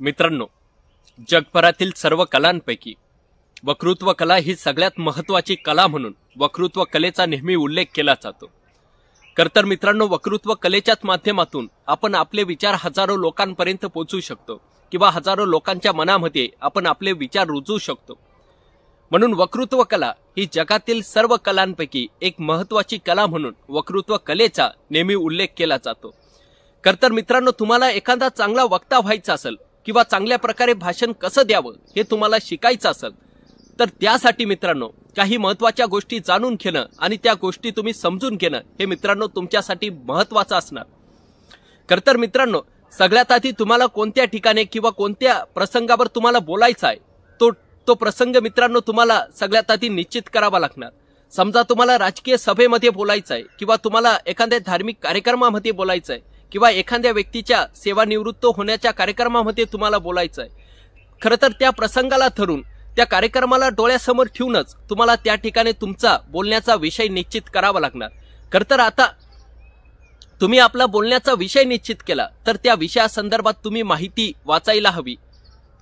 मित्रांनो, जगभरातील सर्व कलांपैकी वक्तृत्व कला ही सगळ्यात महत्त्वाची कला म्हणून वक्तृत्व कलेचा नेहमी उल्लेख केला जातो। तर मित्रांनो, वक्तृत्व कलेच्याच माध्यमातून आपण आपले विचार हजारो लोकांपर्यंत पोहोचू शकतो किंवा हजारो लोकांच्या मनामध्ये आपण आपले विचार रुजवू शकतो। म्हणून वक्तृत्व कला ही जगातील सर्व कलांपैकी एक महत्त्वाची कला म्हणून वक्तृत्व कलेचा नेहमी उल्लेख केला जातो। तर मित्रांनो, तुम्हाला एखादा चांगला वक्ता व्हायचा असेल किंवा चांगल्या प्रकारे भाषण कसं द्यावं हे तुम्हाला शिकायचं असेल तर त्यासाठी मित्रांनो काही महत्त्वाच्या गोष्टी जाणून घेणं आणि त्या गोष्टी तुम्ही समजून घेणं हे मित्रांनो तुमच्यासाठी महत्त्वाचं असणार। तर मित्रांनो, सगळ्यात आधी तुम्हाला कोणत्या ठिकाणी किंवा कोणत्या प्रसंगावर तुम्हाला बोलायचं आहे तो प्रसंग मित्रांनो तुम्हाला सगळ्यात आधी निश्चित करावा लागणार। समजा तुम्हाला राजकीय सभेमध्ये बोलायचं आहे किंवा तुम्हाला एखाद्या धार्मिक कार्यक्रमामध्ये बोलायचं आहे किंवा एखाद्या व्यक्तीच्या सेवानिवृत्त होण्याच्या कार्यक्रमामध्ये तुम्हाला बोलायचं आहे। खरं तर त्या प्रसंगाला धरून त्या कार्यक्रमाला डोळ्यासमोर ठेवूनच तुम्हाला त्या ठिकाणी तुमचा बोलण्याचा विषय निश्चित करावा लागणार। खरं तर आता तुम्ही आपला बोलण्याचा विषय निश्चित केला तर त्या विषयासंदर्भात तुम्ही माहिती वाचायला हवी,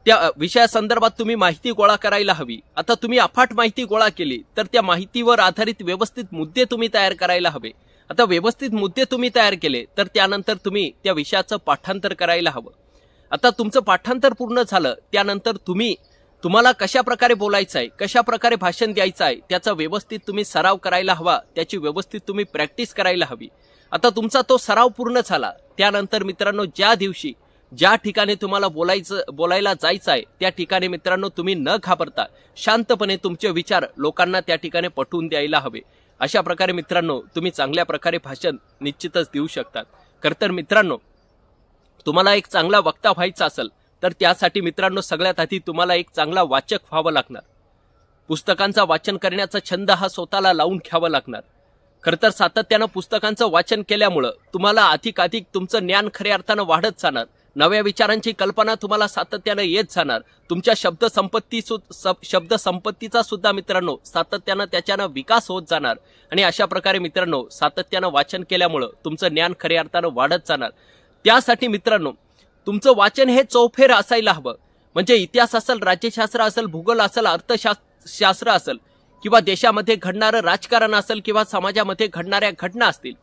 त्या विषयासंदर्भात तुम्ही माहिती गोळा करायला हवी। आता तुम्ही अफाट माहिती गोळा केली तर त्या माहितीवर आधारित व्यवस्थित मुद्दे तुम्ही तयार करायला हवे। आता व्यवस्थित मुद्दे तुम्ही तयार केले तर त्यानंतर तुम्ही त्या विषयाचं पाठांतर करायला हवं। आता तुमचं पाठांतर पूर्ण झालं त्यानंतर तुम्हाला कशा प्रकारे बोलायचं आहे, कशा प्रकारे भाषण द्यायचं आहे त्याचा व्यवस्थित तुम्ही सराव करायला हवा, त्याची व्यवस्थित तुम्ही प्रॅक्टिस करायला हवी। आता तुमचा तो सराव पूर्ण झाला त्यानंतर मित्रांनो ज्या दिवशी ज्या ठिकाणी तुम्हाला बोलायला जायचं आहे त्या ठिकाणी मित्रांनो तुम्ही न घाबरता शांतपणे तुमचे विचार लोकांना त्या ठिकाणी पटवून द्यायला हवे। अशा प्रकारे मित्रांनो तुम्ही चांगल्या प्रकारे भाषण निश्चितच देऊ शकतात। तर मित्रांनो, तुम्हाला एक चांगला वक्ता व्हायचा असेल तर त्यासाठी मित्रांनो सगळ्यात आधी तुम्हाला एक चांगला वाचक व्हावं लागणार। पुस्तकांचा वाचन करण्याचा छंद हा स्वतःला लावून घ्यावा लागणार। खरं तर सातत्यानं पुस्तकांचं वाचन केल्यामुळं तुम्हाला अधिकाधिक तुमचं ज्ञान खऱ्या अर्थानं वाढत जाणार, नव्या विचारांची कल्पना तुम्हाला सातत्यानं येत जाणार, तुमच्या शब्दसंपत्तीचा सुद्धा मित्रांनो सातत्यानं त्याच्यानं विकास होत जाणार आणि अशा प्रकारे मित्रांनो सातत्यानं वाचन केल्यामुळं तुमचं ज्ञान खऱ्या अर्थानं वाढत जाणार। त्यासाठी मित्रांनो तुमचं वाचन हे चौफेर असायला हवं, म्हणजे इतिहास असेल, राज्यशास्त्र असेल, भूगोल असेल, अर्थशास्त्र असेल किंवा देशामध्ये घडणारं राजकारण असेल किंवा समाजामध्ये घडणाऱ्या घटना असतील,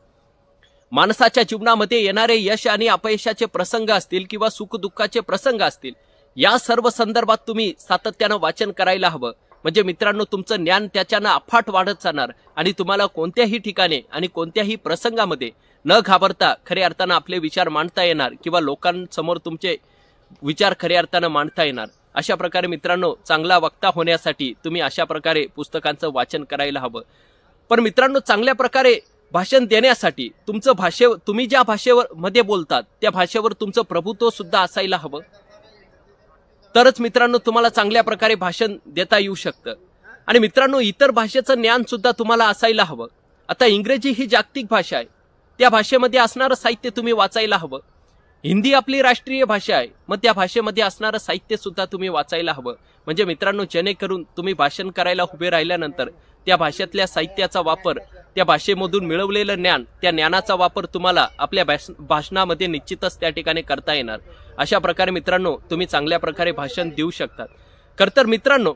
माणसाच्या जीवनामध्ये येणारे यश आणि अपयशाचे प्रसंग असतील किंवा सुखदुःखाचे प्रसंग असतील, या सर्व संदर्भात तुम्ही सातत्यानं वाचन करायला हवं। म्हणजे मित्रांनो तुमचं ज्ञान त्याच्यानं अफाट वाढत जाणार आणि तुम्हाला कोणत्याही ठिकाणी आणि कोणत्याही प्रसंगामध्ये न घाबरता खऱ्या अर्थानं आपले विचार मांडता येणार किंवा लोकांसमोर तुमचे विचार खऱ्या अर्थानं मांडता येणार। अशा प्रकारे मित्रांनो चांगला वक्ता होण्यासाठी तुम्ही अशा प्रकारे पुस्तकांचं वाचन करायला हवं। पण मित्रांनो चांगल्या प्रकारे भाषण देण्यासाठी तुम्ही ज्या भाषेवर बोलतात त्या भाषेवर तुमचं प्रभुत्व सुद्धा असायला हवं, तरच मित्रांनो तुम्हाला चांगल्या प्रकारे भाषण देता येऊ शकतं। आणि मित्रांनो इतर भाषेचं ज्ञान सुद्धा तुम्हाला असायला हवं। आता इंग्रजी ही जागतिक भाषा आहे, त्या भाषेमध्ये असणारं साहित्य तुम्ही वाचायला हवं। हिंदी आपली राष्ट्रीय भाषा आहे, मग त्या भाषेमध्ये असणारं साहित्य सुद्धा तुम्ही वाचायला हवं। म्हणजे मित्रांनो जेणेकरून तुम्ही भाषण करायला उभे राहिल्यानंतर त्या भाषेतल्या साहित्याचा वापर, त्या भाषेमधून मिळवलेलं ज्ञान, त्या ज्ञानाचा वापर तुम्हाला आपल्या भाषणामध्ये निश्चितच त्या ठिकाणी करता येणार। अशा प्रकारे मित्रांनो तुम्ही चांगल्या प्रकारे भाषण देऊ शकतात। तर मित्रांनो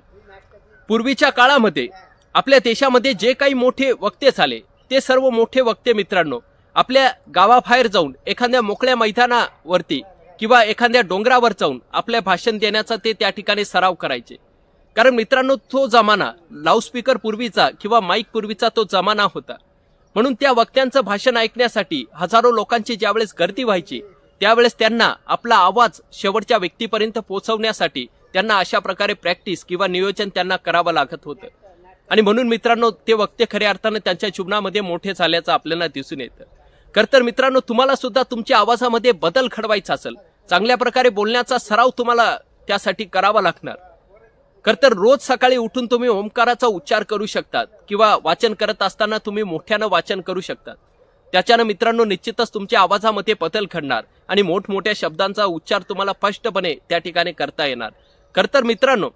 पूर्वीच्या काळामध्ये आपल्या देशामध्ये जे काही मोठे वक्ते झाले ते सर्व मोठे वक्ते मित्रांनो आपल्या गावाबाहेर जाऊन एखाद्या मोकळ्या मैदानावरती किंवा एखाद्या डोंगरावर जाऊन आपल्या भाषण देण्याचा ते त्या ठिकाणी सराव करायचे। कारण मित्रांनो तो जमाना लाऊडस्पीकर पूर्वीचा किंवा माईक पूर्वीचा तो जमाना होता, म्हणून त्या वक्त्यांचं भाषण ऐकण्यासाठी हजारो लोकांची ज्यावेळेस गर्दी व्हायची त्यावेळेस त्यांना आपला आवाज शेवटच्या व्यक्तीपर्यंत पोहोचवण्यासाठी त्यांना अशा प्रकारे प्रॅक्टिस किंवा नियोजन त्यांना करावं लागत होतं। आणि म्हणून मित्रांनो ते वक्ते खऱ्या अर्थानं त्यांच्या जीवनामध्ये मोठे झाल्याचं आपल्याला दिसून येतं। तर मित्रांनो तुम्हाला सुद्धा तुमच्या आवाजामध्ये बदल घडवायचा असेल, चांगल्या प्रकारे बोलण्याचा सराव तुम्हाला त्यासाठी करावा लागणार। तर रोज सकाळी उठून तुम्ही ओंकाराचा उच्चार करू शकतात किंवा वाचन करत असताना तुम्ही मोठ्यानं वाचन करू शकतात। त्याच्यानं मित्रांनो निश्चितच तुमच्या आवाजामध्ये बदल घडणार आणि मोठमोठ्या शब्दांचा उच्चार तुम्हाला स्पष्टपणे त्या ठिकाणी करता येणार। तर मित्रांनो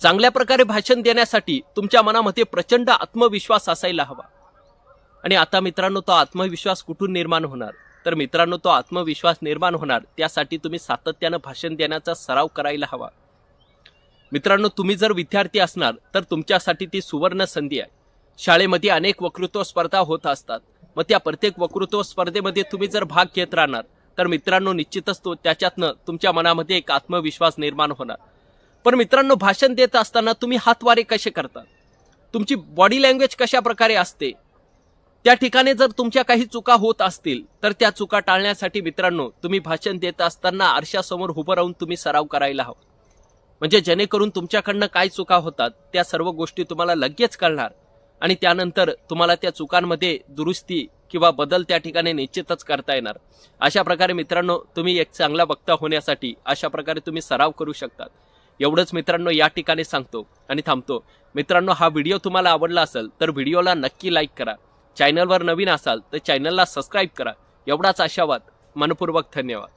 चांगल्या प्रकारे भाषण देण्यासाठी तुमच्या मनामध्ये प्रचंड आत्मविश्वास असायला हवा। आणि आता मित्रांनो तो आत्मविश्वास कुठून निर्माण होणार तर मित्रांनो तो आत्मविश्वास निर्माण होणार। त्यासाठी तुम्ही सातत्यानं भाषण देण्याचा सराव करायला हवा। मित्रांनो तुम्ही जर विद्यार्थी असणार तर तुमच्यासाठी ती सुवर्ण संधी आहे। शाळेमध्ये अनेक वक्तृत्व स्पर्धा होत असतात, मग त्या प्रत्येक वक्तृत्व स्पर्धेमध्ये तुम्ही जर भाग घेत राहणार तर मित्रांनो निश्चितच त्याच्यातनं तुमच्या मनामध्ये एक आत्मविश्वास निर्माण होणार। पण मित्रांनो भाषण देत असताना तुम्ही हातवारे कसे करता, तुमची बॉडी लँग्वेज कशा प्रकारे असते, त्या ठिकाणी जर तुमच्या काही चुका होत असतील तर त्या चुका टाळण्यासाठी मित्रांनो तुम्ही भाषण देत असताना आरशासमोर उभं राहून तुम्ही सराव करायला हवा। म्हणजे जेणेकरून तुमच्याकडनं काय चुका होतात त्या सर्व गोष्टी तुम्हाला लगेच कळणार आणि त्यानंतर तुम्हाला त्या चुकांमध्ये दुरुस्ती किंवा बदल त्या ठिकाणी निश्चितच करता येणार। अशा प्रकारे मित्रांनो तुम्ही एक चांगला वक्ता होण्यासाठी अशा प्रकारे तुम्ही सराव करू शकतात। एवढंच मित्रांनो या ठिकाणी सांगतो आणि थांबतो। मित्रांनो हा व्हिडिओ तुम्हाला आवडला असेल तर व्हिडिओला नक्की लाईक करा, चॅनलवर नवीन असाल तर चॅनलला सबस्क्राईब करा। एवढाच आशावाद, मनपूर्वक धन्यवाद।